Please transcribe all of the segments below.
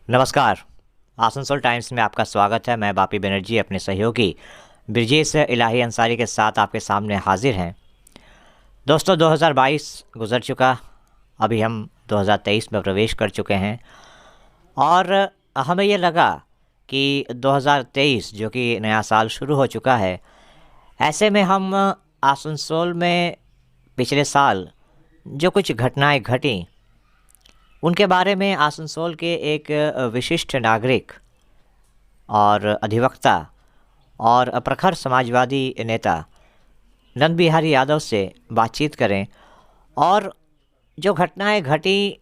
नमस्कार। आसनसोल टाइम्स में आपका स्वागत है। मैं बापी बनर्जी अपने सहयोगी ब्रिजेश इलाही अंसारी के साथ आपके सामने हाजिर हैं। दोस्तों, 2022 गुजर चुका, अभी हम 2023 में प्रवेश कर चुके हैं और हमें ये लगा कि 2023 जो कि नया साल शुरू हो चुका है, ऐसे में हम आसनसोल में पिछले साल जो कुछ घटनाएं घटी उनके बारे में आसनसोल के एक विशिष्ट नागरिक और अधिवक्ता और प्रखर समाजवादी नेता नंद बिहारी यादव से बातचीत करें और जो घटनाएं घटी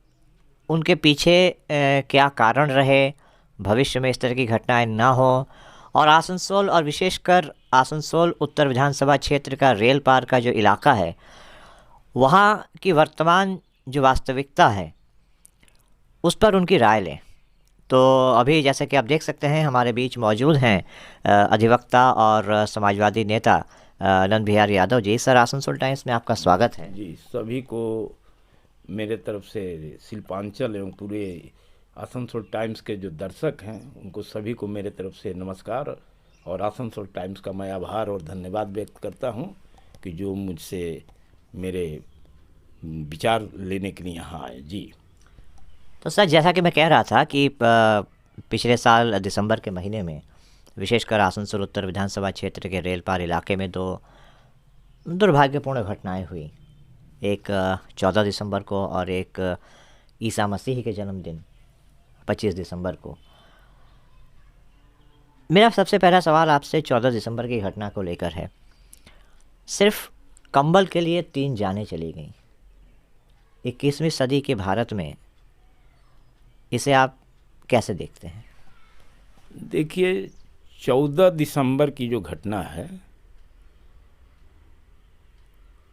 उनके पीछे क्या कारण रहे, भविष्य में इस तरह की घटनाएं ना हो, और आसनसोल और विशेषकर आसनसोल उत्तर विधानसभा क्षेत्र का रेल पार का जो इलाका है वहाँ की वर्तमान जो वास्तविकता है उस पर उनकी राय लें। तो अभी जैसे कि आप देख सकते हैं हमारे बीच मौजूद हैं अधिवक्ता और समाजवादी नेता नंद बिहारी यादव जी। सर, आसनसोल टाइम्स में आपका स्वागत है। जी, सभी को मेरे तरफ से शिल्पांचल एवं पूरे आसनसोल टाइम्स के जो दर्शक हैं उनको सभी को मेरे तरफ से नमस्कार और आसनसोल टाइम्स का मैं आभार और धन्यवाद व्यक्त करता हूं कि जो मुझसे मेरे विचार लेने के लिए यहाँ आए। जी तो सर, जैसा कि मैं कह रहा था कि पिछले साल दिसंबर के महीने में विशेषकर आसनसोल उत्तर विधानसभा क्षेत्र के रेल पार इलाके में दो दुर्भाग्यपूर्ण घटनाएं हुई। एक 14 दिसंबर को और एक ईसा मसीह के जन्मदिन 25 दिसंबर को। मेरा सबसे पहला सवाल आपसे 14 दिसंबर की घटना को लेकर है। सिर्फ कंबल के लिए 3 जानें चली गईं। 21वीं सदी के भारत में इसे आप कैसे देखते हैं? देखिए, 14 दिसंबर की जो घटना है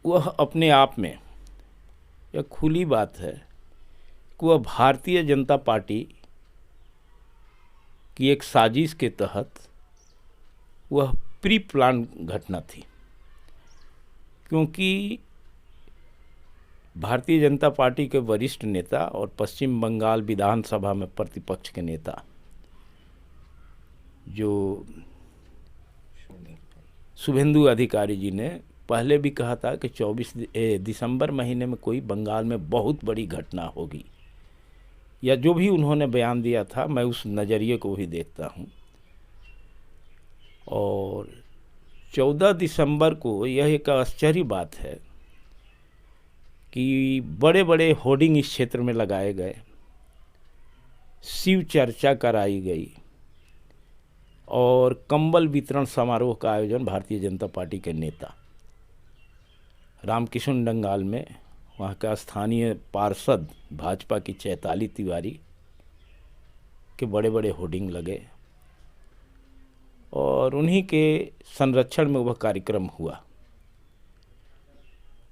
वह अपने आप में यह खुली बात है कि वह भारतीय जनता पार्टी की एक साजिश के तहत वह प्री प्लान घटना थी, क्योंकि भारतीय जनता पार्टी के वरिष्ठ नेता और पश्चिम बंगाल विधानसभा में प्रतिपक्ष के नेता जो शुभेंदु अधिकारी जी ने पहले भी कहा था कि 24 दिसंबर महीने में कोई बंगाल में बहुत बड़ी घटना होगी, या जो भी उन्होंने बयान दिया था मैं उस नज़रिए को भी देखता हूं। और 14 दिसंबर को यह एक आश्चर्य बात है कि बड़े बड़े होर्डिंग इस क्षेत्र में लगाए गए, शिव चर्चा कराई गई और कंबल वितरण समारोह का आयोजन भारतीय जनता पार्टी के नेता रामकिशन डंगाल में वहाँ का स्थानीय पार्षद भाजपा की चैताली तिवारी के बड़े बड़े होर्डिंग लगे और उन्हीं के संरक्षण में वह कार्यक्रम हुआ।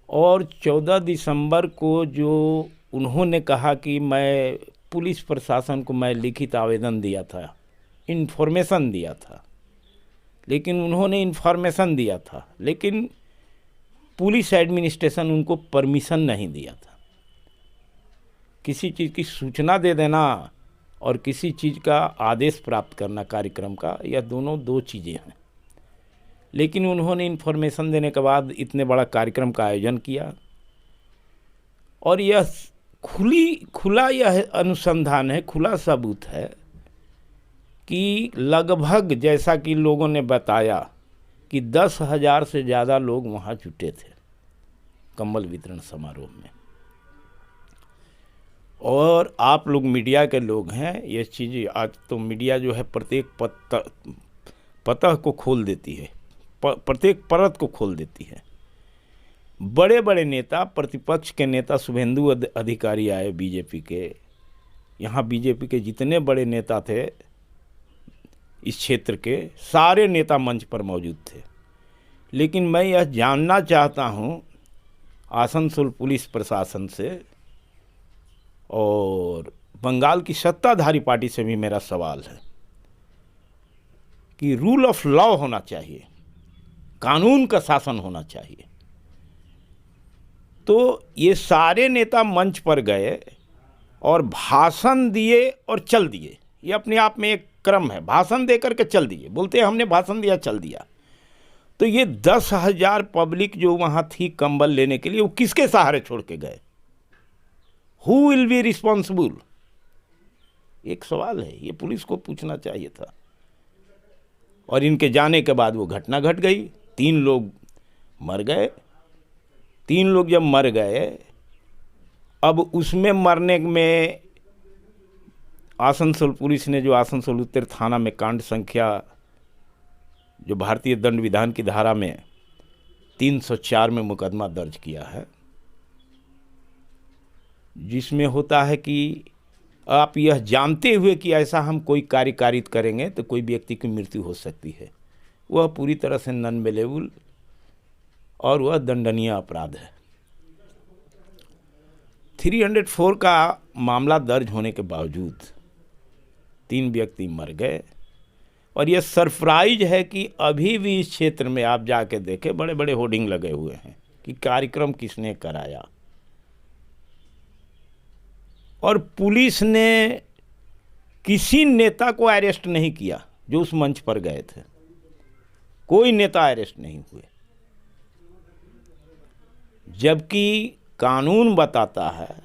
और 14 दिसंबर को जो उन्होंने कहा कि मैं पुलिस प्रशासन को मैं लिखित आवेदन दिया था, इन्फॉर्मेशन दिया था, लेकिन उन्होंने इन्फॉर्मेशन दिया था लेकिन पुलिस एडमिनिस्ट्रेशन उनको परमिशन नहीं दिया था। किसी चीज़ की सूचना दे देना और किसी चीज़ का आदेश प्राप्त करना कार्यक्रम का, यह दोनों दो चीज़ें हैं। लेकिन उन्होंने इन्फॉर्मेशन देने के बाद इतने बड़ा कार्यक्रम का आयोजन किया और यह खुला यह अनुसंधान है, खुला सबूत है कि लगभग जैसा कि लोगों ने बताया कि 10,000 से ज़्यादा लोग वहाँ जुटे थे कंबल वितरण समारोह में। और आप लोग मीडिया के लोग हैं, ये चीज़ आज तो मीडिया जो है प्रत्येक पतह को खोल देती है, प्रत्येक परत को खोल देती है। बड़े बड़े नेता, प्रतिपक्ष के नेता शुभेंदु अधिकारी आए बीजेपी के, यहाँ बीजेपी के जितने बड़े नेता थे इस क्षेत्र के सारे नेता मंच पर मौजूद थे। लेकिन मैं यह जानना चाहता हूँ आसनसोल पुलिस प्रशासन से और बंगाल की सत्ताधारी पार्टी से भी मेरा सवाल है कि रूल ऑफ लॉ होना चाहिए, कानून का शासन होना चाहिए। तो ये सारे नेता मंच पर गए और भाषण दिए और चल दिए, ये अपने आप में एक क्रम है। भाषण दे करके चल दिए, बोलते हैं हमने भाषण दिया चल दिया। तो ये 10,000 पब्लिक जो वहाँ थी कंबल लेने के लिए, वो किसके सहारे छोड़ के गए? Who will be responsible? एक सवाल है, ये पुलिस को पूछना चाहिए था। और इनके जाने के बाद वो घटना घट गई, 3 लोग मर गए। 3 लोग जब मर गए, अब उसमें मरने में आसनसोल पुलिस ने, जो आसनसोल उत्तर थाना में कांड संख्या जो भारतीय दंड विधान की धारा में 304 में मुकदमा दर्ज किया है, जिसमें होता है कि आप यह जानते हुए कि ऐसा हम कोई कार्य कारित करेंगे तो कोई व्यक्ति की मृत्यु हो सकती है, वह पूरी तरह से नॉन बेलेबल और वह दंडनीय अपराध है। 304 का मामला दर्ज होने के बावजूद 3 व्यक्ति मर गए। और यह सरप्राइज है कि अभी भी इस क्षेत्र में आप जाके देखें, बड़े बड़े होर्डिंग लगे हुए हैं कि कार्यक्रम किसने कराया। और पुलिस ने किसी नेता को अरेस्ट नहीं किया जो उस मंच पर गए थे, कोई नेता अरेस्ट नहीं हुए। जबकि कानून बताता है,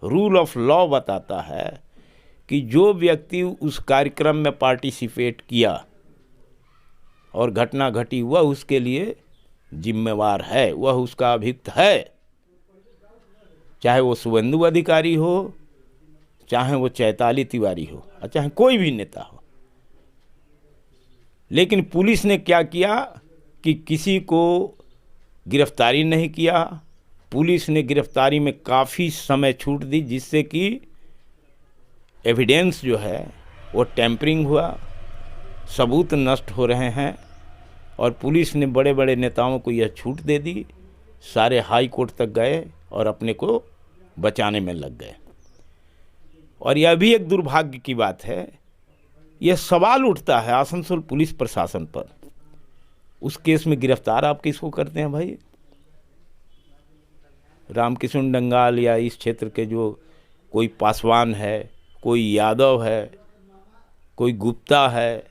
रूल ऑफ लॉ बताता है कि जो व्यक्ति उस कार्यक्रम में पार्टिसिपेट किया और घटना घटी, वह उसके लिए जिम्मेवार है, वह उसका अभियुक्त है। चाहे वो शुभेंदु अधिकारी हो, चाहे वो चैताली तिवारी हो, और चाहे कोई भी नेता हो। लेकिन पुलिस ने क्या किया कि किसी को गिरफ्तारी नहीं किया। पुलिस ने गिरफ्तारी में काफ़ी समय छूट दी, जिससे कि एविडेंस जो है वो टैंपरिंग हुआ, सबूत नष्ट हो रहे हैं। और पुलिस ने बड़े बड़े नेताओं को यह छूट दे दी, सारे हाई कोर्ट तक गए और अपने को बचाने में लग गए। और यह भी एक दुर्भाग्य की बात है, यह सवाल उठता है आसनसोल पुलिस प्रशासन पर, उस केस में गिरफ्तार आप किसको करते हैं भाई? रामकिशन डंगाल या इस क्षेत्र के जो कोई पासवान है, कोई यादव है, कोई गुप्ता है,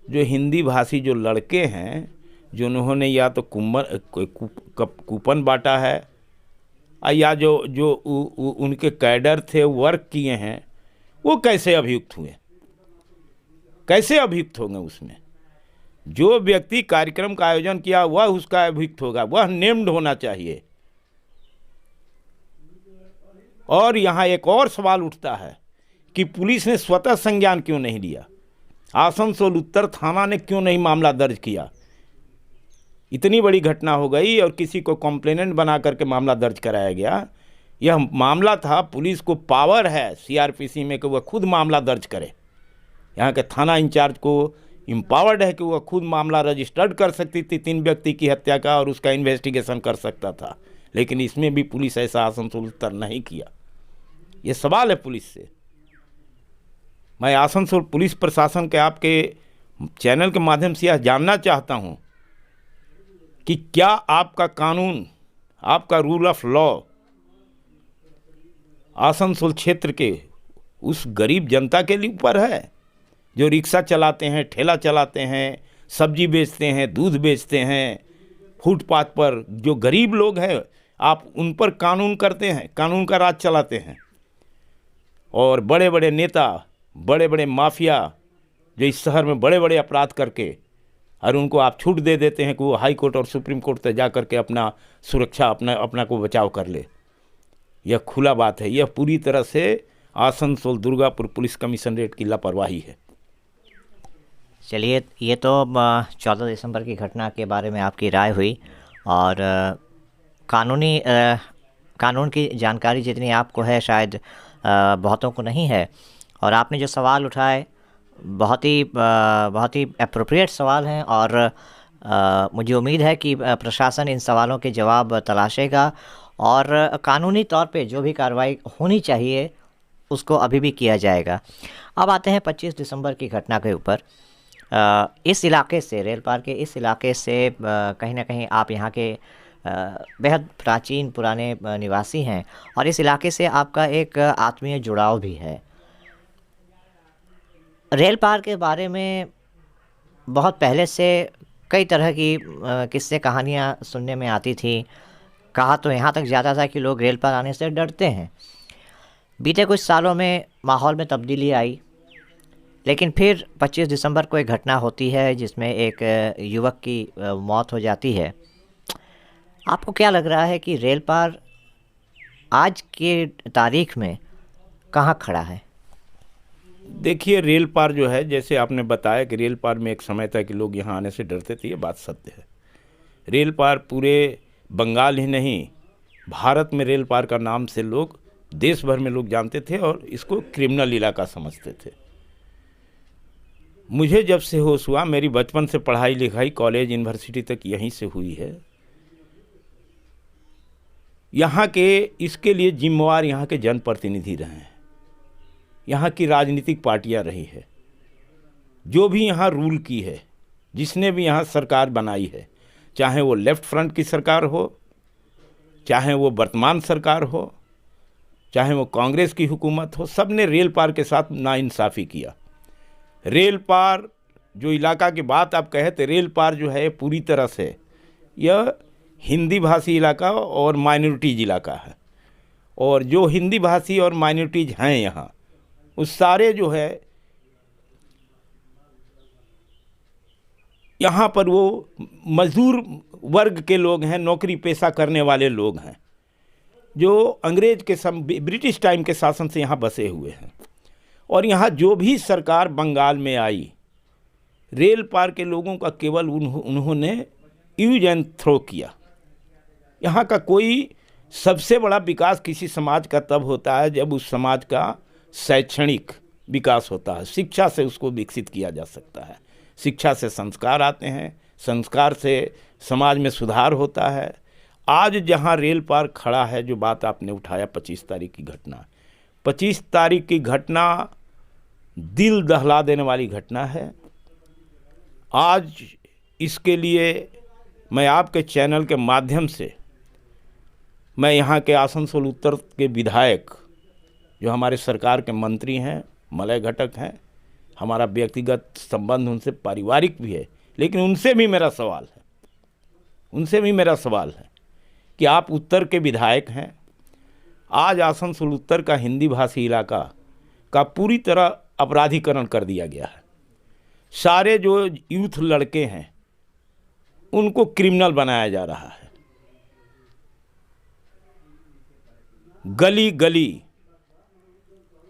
जो हिंदी भाषी जो लड़के हैं, जो उन्होंने या तो कूपन बांटा है या जो उनके कैडर थे वर्क किए हैं, वो कैसे अभियुक्त हुए? कैसे अभियुक्त होंगे? उसमें जो व्यक्ति कार्यक्रम का आयोजन किया वह उसका अभियुक्त होगा, वह नेम्ड होना चाहिए। और यहाँ एक और सवाल उठता है कि पुलिस ने स्वतः संज्ञान क्यों नहीं लिया? आसनसोल उत्तर थाना ने क्यों नहीं मामला दर्ज किया? इतनी बड़ी घटना हो गई और किसी को कंप्लेनेंट बना करके मामला दर्ज कराया गया। यह मामला था, पुलिस को पावर है सीआरपीसी में कि वह खुद मामला दर्ज करे। यहाँ के थाना इंचार्ज को एम्पावर्ड है कि वह खुद मामला रजिस्टर्ड कर सकती थी 3 व्यक्ति की हत्या का, और उसका इन्वेस्टिगेशन कर सकता था। लेकिन इसमें भी पुलिस ऐसा आसनसोल उत्तर नहीं किया। ये सवाल है पुलिस से। मैं आसनसोल पुलिस प्रशासन के आपके चैनल के माध्यम से यह जानना चाहता हूँ कि क्या आपका कानून, आपका रूल ऑफ लॉ आसनसोल क्षेत्र के उस गरीब जनता के लिए ऊपर है, जो रिक्शा चलाते हैं, ठेला चलाते हैं, सब्जी बेचते हैं, दूध बेचते हैं, फुटपाथ पर जो गरीब लोग हैं, आप उन पर कानून करते हैं, कानून का राज चलाते हैं। और बड़े बड़े नेता, बड़े बड़े माफिया जो इस शहर में बड़े बड़े अपराध करके, और उनको आप छूट दे देते हैं कि वो हाई कोर्ट और सुप्रीम कोर्ट तक जा करके अपना सुरक्षा, अपना को बचाव कर ले। यह खुला बात है, यह पूरी तरह से आसनसोल दुर्गापुर पुलिस कमिश्नरेट की लापरवाही है। चलिए, ये तो 14 दिसंबर की घटना के बारे में आपकी राय हुई, और कानून की जानकारी जितनी आपको है शायद बहुतों को नहीं है। और आपने जो सवाल उठाए बहुत ही एप्रोप्रिएट सवाल हैं, और मुझे उम्मीद है कि प्रशासन इन सवालों के जवाब तलाशेगा और कानूनी तौर पे जो भी कार्रवाई होनी चाहिए उसको अभी भी किया जाएगा। अब आते हैं 25 दिसंबर की घटना के ऊपर। इस इलाके से, रेल पार के इस इलाके से कहीं ना कहीं आप यहाँ के बेहद प्राचीन पुराने निवासी हैं, और इस इलाके से आपका एक आत्मीय जुड़ाव भी है। रेल पार के बारे में बहुत पहले से कई तरह की किस्से कहानियाँ सुनने में आती थी। कहा तो यहाँ तक ज़्यादा था कि लोग रेल पार आने से डरते हैं। बीते कुछ सालों में माहौल में तब्दीली आई, लेकिन फिर 25 दिसंबर को एक घटना होती है जिसमें एक युवक की मौत हो जाती है। आपको क्या लग रहा है कि रेल पार आज के तारीख में कहाँ खड़ा है? देखिए, रेल पार जो है, जैसे आपने बताया कि रेल पार में एक समय था कि लोग यहाँ आने से डरते थे, ये बात सत्य है। रेल पार पूरे बंगाल ही नहीं, भारत में रेल पार का नाम से लोग, देश भर में लोग जानते थे और इसको क्रिमिनल इलाका समझते थे। मुझे जब से होश हुआ, मेरी बचपन से पढ़ाई लिखाई कॉलेज यूनिवर्सिटी तक यहीं से हुई है। यहाँ के इसके लिए जिम्मेवार यहाँ के जनप्रतिनिधि रहे हैं, यहाँ की राजनीतिक पार्टियाँ रही है, जो भी यहाँ रूल की है, जिसने भी यहाँ सरकार बनाई है, चाहे वो लेफ्ट फ्रंट की सरकार हो, चाहे वो वर्तमान सरकार हो, चाहे वो कांग्रेस की हुकूमत हो, सब ने रेल पार के साथ नाइंसाफ़ी किया। रेल पार जो इलाका की बात आप कहे तो रेल पार जो है पूरी तरह से यह हिंदी भाषी इलाका और माइनॉरिटीज इलाका है, और जो हिंदी भाषी और माइनॉरिटीज हैं यहाँ, उस सारे जो है यहाँ पर वो मजदूर वर्ग के लोग हैं, नौकरी पेशा करने वाले लोग हैं, जो अंग्रेज के ब्रिटिश टाइम के शासन से यहाँ बसे हुए हैं। और यहाँ जो भी सरकार बंगाल में आई, रेल पार के लोगों का केवल उन्होंने यूज एंड थ्रो किया। यहाँ का कोई सबसे बड़ा विकास किसी समाज का तब होता है जब उस समाज का शैक्षणिक विकास होता है, शिक्षा से उसको विकसित किया जा सकता है। शिक्षा से संस्कार आते हैं, संस्कार से समाज में सुधार होता है। आज जहाँ रेल पार खड़ा है, जो बात आपने उठाया 25 तारीख की घटना, 25 तारीख की घटना दिल दहला देने वाली घटना है। आज इसके लिए मैं आपके चैनल के माध्यम से, मैं यहाँ के आसनसोल उत्तर के विधायक, जो हमारे सरकार के मंत्री हैं, मलय घटक हैं, हमारा व्यक्तिगत संबंध उनसे पारिवारिक भी है, लेकिन उनसे भी मेरा सवाल है कि आप उत्तर के विधायक हैं। आज आसनसोल उत्तर का हिंदी भाषी इलाका का पूरी तरह अपराधीकरण कर दिया गया है। सारे जो यूथ लड़के हैं उनको क्रिमिनल बनाया जा रहा है। गली गली,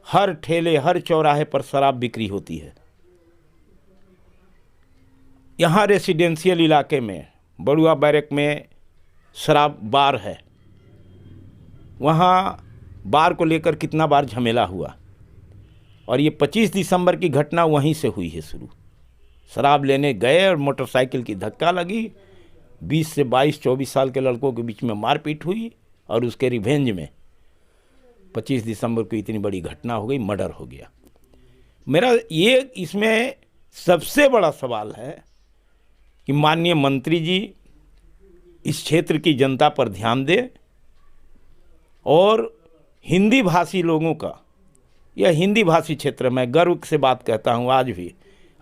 हर ठेले, हर चौराहे पर शराब बिक्री होती है। यहाँ रेसिडेंशियल इलाके में बड़ुआ बैरक में शराब बार है, वहाँ बार को लेकर कितना बार झमेला हुआ, और ये 25 दिसंबर की घटना वहीं से हुई है शुरू। शराब लेने गए और मोटरसाइकिल की धक्का लगी, 20 से 22-24 साल के लड़कों के बीच में मारपीट हुई, और उसके रिवेंज में 25 दिसंबर को इतनी बड़ी घटना हो गई, मर्डर हो गया। मेरा ये इसमें सबसे बड़ा सवाल है कि माननीय मंत्री जी इस क्षेत्र की जनता पर ध्यान दें, और हिंदी भाषी लोगों का, यह हिंदी भाषी क्षेत्र, मैं गर्व से बात कहता हूँ आज भी,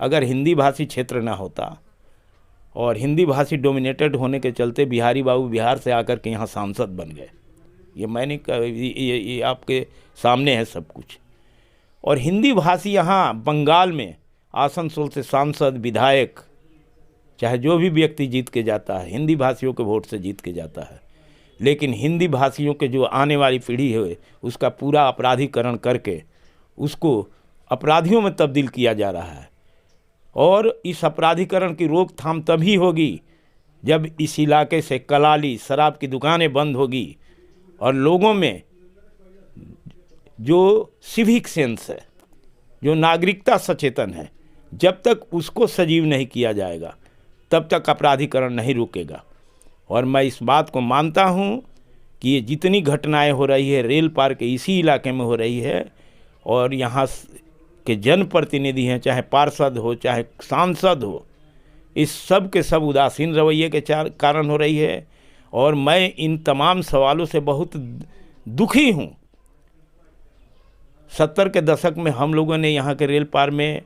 अगर हिंदी भाषी क्षेत्र ना होता और हिंदी भाषी डोमिनेटेड होने के चलते बिहारी बाबू बिहार से आकर के यहाँ सांसद बन गए, ये मैंने ये आपके सामने है सब कुछ। और हिंदी भाषी यहाँ बंगाल में आसनसोल से सांसद, विधायक, चाहे जो भी व्यक्ति जीत के जाता है, हिंदी भाषियों के वोट से जीत के जाता है, लेकिन हिंदी भाषियों के जो आने वाली पीढ़ी है उसका पूरा अपराधीकरण करके उसको अपराधियों में तब्दील किया जा रहा है। और इस अपराधीकरण की रोकथाम तभी होगी जब इस इलाके से कलाली, शराब की दुकानें बंद होगी, और लोगों में जो सिविक सेंस है, जो नागरिकता सचेतन है, जब तक उसको सजीव नहीं किया जाएगा तब तक अपराधीकरण नहीं रुकेगा। और मैं इस बात को मानता हूँ कि ये जितनी घटनाएं हो रही है रेल पार के इसी इलाके में हो रही है, और यहाँ के जनप्रतिनिधि हैं, चाहे पार्षद हो चाहे सांसद हो, इस सब के सब उदासीन रवैये के कारण हो रही है। और मैं इन तमाम सवालों से बहुत दुखी हूँ। 70 के दशक में हम लोगों ने यहाँ के रेल पार में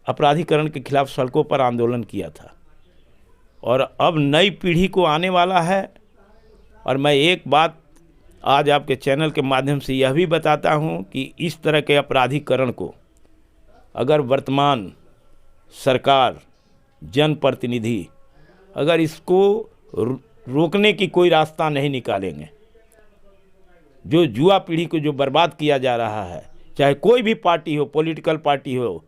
अपराधीकरण के खिलाफ सड़कों पर आंदोलन किया था। और अब नई पीढ़ी को आने वाला है। और मैं एक बात आज आपके चैनल के माध्यम से यह भी बताता हूं कि इस तरह के अपराधीकरण को अगर वर्तमान सरकार, जनप्रतिनिधि अगर इसको रोकने की कोई रास्ता नहीं निकालेंगे, जो युवा पीढ़ी को जो बर्बाद किया जा रहा है, चाहे कोई भी पार्टी हो, पॉलिटिकल पार्टी हो,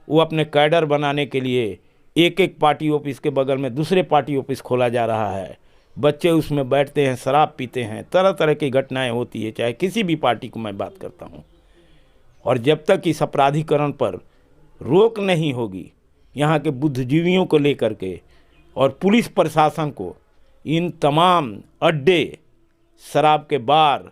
वो अपने कैडर बनाने के लिए एक एक पार्टी ऑफिस के बगल में दूसरे पार्टी ऑफिस खोला जा रहा है। बच्चे उसमें बैठते हैं, शराब पीते हैं, तरह तरह की घटनाएं होती है, चाहे किसी भी पार्टी को मैं बात करता हूं। और जब तक इस अपराधीकरण पर रोक नहीं होगी, यहाँ के बुद्धिजीवियों को लेकर के और पुलिस प्रशासन को इन तमाम अड्डे, शराब के बार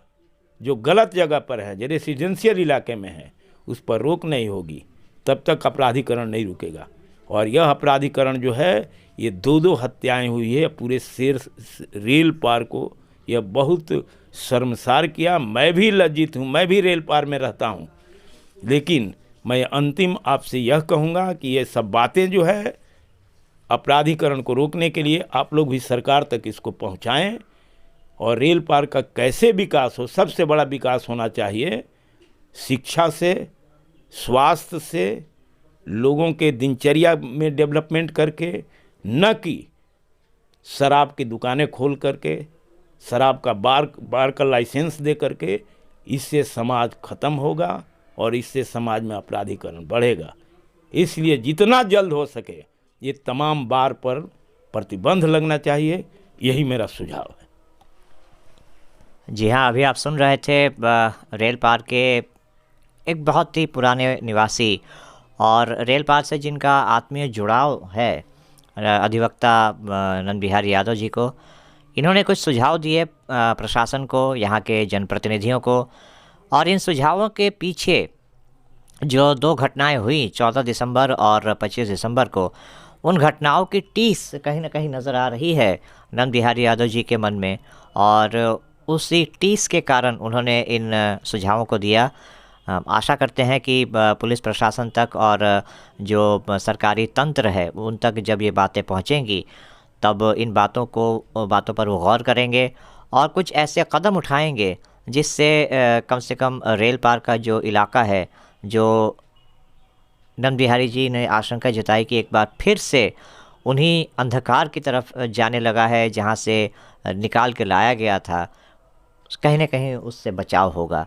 जो गलत जगह पर है, जो रेसिडेंशियल इलाके में है, उस पर रोक नहीं होगी, तब तक अपराधीकरण नहीं रुकेगा। और यह अपराधीकरण जो है, ये 2-2 हत्याएं हुई है पूरे रेल पार को, यह बहुत शर्मसार किया। मैं भी लज्जित हूँ, मैं भी रेल पार में रहता हूँ, लेकिन मैं अंतिम आपसे यह कहूँगा कि ये सब बातें जो है अपराधीकरण को रोकने के लिए आप लोग भी सरकार तक इसको पहुँचाएँ। और रेल पार का कैसे विकास हो, सबसे बड़ा विकास होना चाहिए शिक्षा से, स्वास्थ्य से, लोगों के दिनचर्या में डेवलपमेंट करके, न कि शराब की दुकानें खोल करके, शराब का बार का लाइसेंस दे करके। इससे समाज खत्म होगा और इससे समाज में अपराधीकरण बढ़ेगा। इसलिए जितना जल्द हो सके ये तमाम बार पर प्रतिबंध लगना चाहिए, यही मेरा सुझाव है। जी हाँ, अभी आप सुन रहे थे रेल पार के एक बहुत ही पुराने निवासी और रेल पार से जिनका आत्मीय जुड़ाव है, अधिवक्ता नंद बिहारी यादव जी को। इन्होंने कुछ सुझाव दिए प्रशासन को, यहाँ के जनप्रतिनिधियों को। और इन सुझावों के पीछे जो 2 घटनाएं हुई 14 दिसंबर और 25 दिसंबर को, उन घटनाओं की टीस कहीं ना कहीं नज़र आ रही है नंद बिहारी यादव जी के मन में। और उसी टीस के कारण उन्होंने इन सुझावों को दिया। आशा करते हैं कि पुलिस प्रशासन तक और जो सरकारी तंत्र है उन तक जब ये बातें पहुंचेंगी, तब इन बातों पर वो गौर करेंगे और कुछ ऐसे कदम उठाएंगे जिससे कम से कम रेल पार का जो इलाका है, जो नंद बिहारी जी ने आशंका जताई कि एक बार फिर से उन्हीं अंधकार की तरफ जाने लगा है जहां से निकाल के लाया गया था, कहीं ना कहीं उससे बचाव होगा।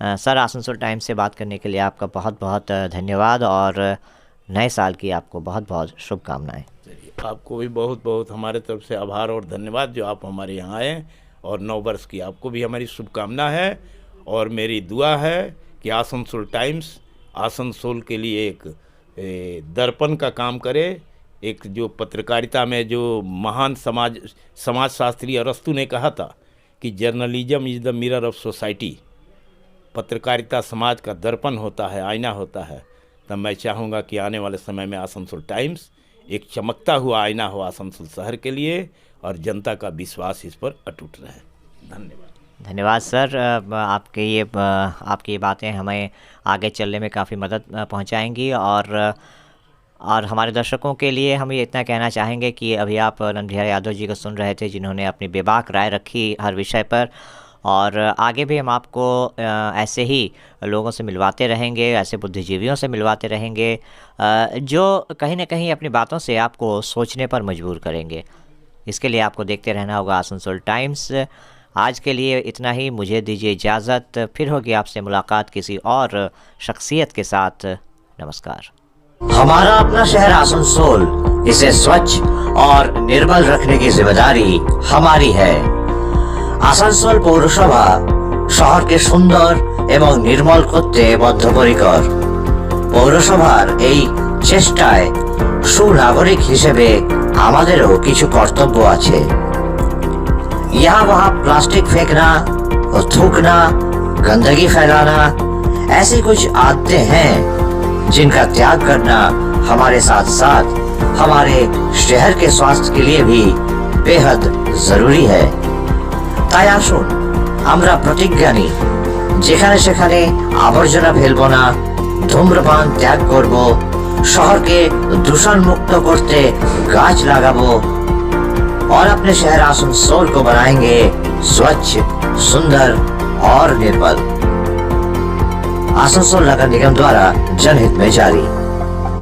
सर, आसनसोल टाइम्स से बात करने के लिए आपका बहुत बहुत धन्यवाद और नए साल की आपको बहुत बहुत शुभकामनाएं। चलिए, आपको भी बहुत बहुत हमारे तरफ से आभार और धन्यवाद जो आप हमारे यहाँ आए। और 9 वर्ष की आपको भी हमारी शुभकामना है। और मेरी दुआ है कि आसनसोल टाइम्स आसनसोल के लिए एक दर्पण का काम करे। एक जो पत्रकारिता में जो महान समाजशास्त्री अरस्तु ने कहा था कि journalism is the mirror of society, पत्रकारिता समाज का दर्पण होता है, आईना होता है। तब मैं चाहूँगा कि आने वाले समय में आसनसोल टाइम्स एक चमकता हुआ आईना हो आसनसोल शहर के लिए और जनता का विश्वास इस पर अटूट रहे। धन्यवाद सर। आपकी ये बातें हमें आगे चलने में काफ़ी मदद पहुंचाएंगी। और हमारे दर्शकों के लिए हम ये इतना कहना चाहेंगे कि अभी आप नंद बिहारी यादव जी को सुन रहे थे, जिन्होंने अपनी बेबाक राय रखी हर विषय पर। और आगे भी हम आपको ऐसे ही लोगों से मिलवाते रहेंगे, ऐसे बुद्धिजीवियों से मिलवाते रहेंगे जो कहीं ना कहीं अपनी बातों से आपको सोचने पर मजबूर करेंगे। इसके लिए आपको देखते रहना होगा आसनसोल टाइम्स। आज के लिए इतना ही, मुझे दीजिए इजाज़त। फिर होगी आपसे मुलाकात किसी और शख्सियत के साथ। नमस्कार। हमारा अपना शहर आसनसोल, इसे स्वच्छ और निर्मल रखने की जिम्मेदारी हमारी है। आसनसोल पौरसभा শহরকে সুন্দর এবং নির্মল করতে বদ্ধপরিকর। পৌরসভার এই চেষ্টায় সুনাগরিক হিসেবে আমাদেরও কিছু কর্তব্য আছে। यहाँ वहाँ प्लास्टिक फेंकना और थूकना, गंदगी फैलाना, ऐसी कुछ आदतें हैं जिनका त्याग करना हमारे साथ साथ हमारे शहर के स्वास्थ्य के लिए भी बेहद जरूरी है। তাই আসুন আমরা প্রতিজ্ঞা নিই, যেখানে সেখানে আবর্জনা ফেলবো না, ধূম্রপান ত্যাগ করব, শহরকে দূষণ মুক্ত করতে গাছ লাগাবো और अपने शहर आसनसोल को बनाएंगे स्वच्छ, सुंदर और निर्मल। आसनसोल नगर निगम द्वारा जनहित में जारी।